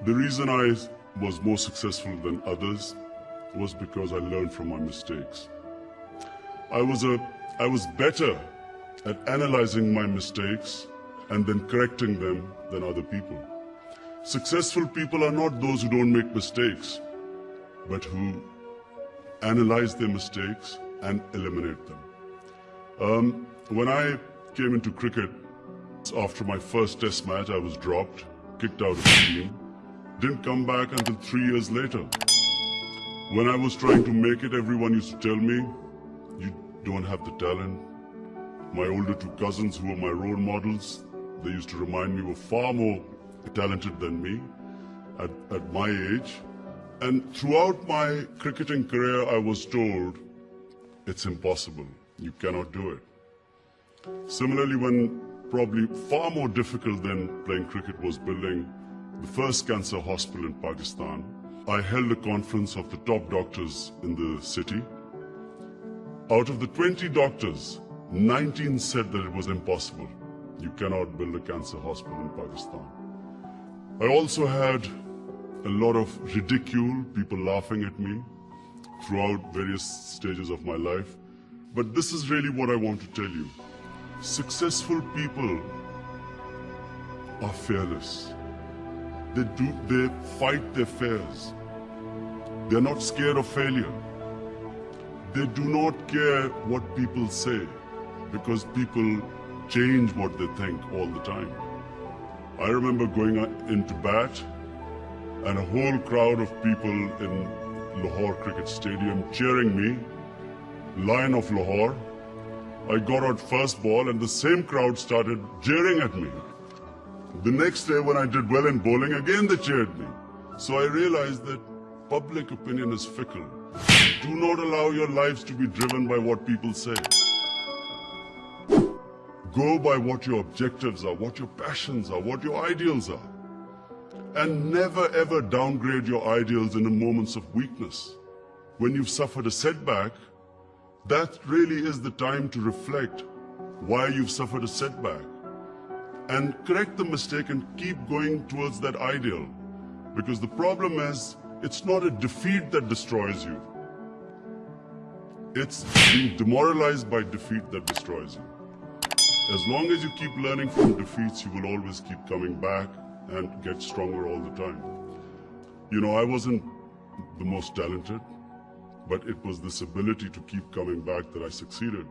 The reason I was more successful than others was because I learned from my mistakes. I was better at analyzing my mistakes and then correcting them than other people. Successful people are not those who don't make mistakes, but who analyze their mistakes and eliminate them. When I came into cricket, after my first test match, I was dropped, kicked out of the team, didn't come back until 3 years later. When I was trying to make it, everyone used to tell me, you don't have the talent. My older two cousins, who were my role models, they used to remind me were far more talented than me at my age. And throughout my cricketing career, I was told, it's impossible, you cannot do it. Similarly, when probably far more difficult than playing cricket was building the first cancer hospital in Pakistan, I held a conference of the top doctors in the city. Out of the 20 doctors, 19 said that it was impossible. You cannot build a cancer hospital in Pakistan. I also had a lot of ridicule, people laughing at me throughout various stages of my life. But this is really what I want to tell you. Successful people are fearless. They fight their fears. They're not scared of failure. They do not care what people say, because people change what they think all the time. I remember going into bat and a whole crowd of people in Lahore Cricket Stadium cheering me, Lion of Lahore. I got out first ball and the same crowd started jeering at me. The next day when I did well in bowling, again they cheered me. So I realized that public opinion is fickle. Do not allow your lives to be driven by what people say. Go by what your objectives are, what your passions are, what your ideals are. And never ever downgrade your ideals in the moments of weakness. When you've suffered a setback, that really is the time to reflect why you've suffered a setback and correct the mistake and keep going towards that ideal. Because the problem is, it's not a defeat that destroys you. It's being demoralized by defeat that destroys you. As long as you keep learning from defeats, you will always keep coming back and get stronger all the time. You know, I wasn't the most talented, but it was this ability to keep coming back that I succeeded.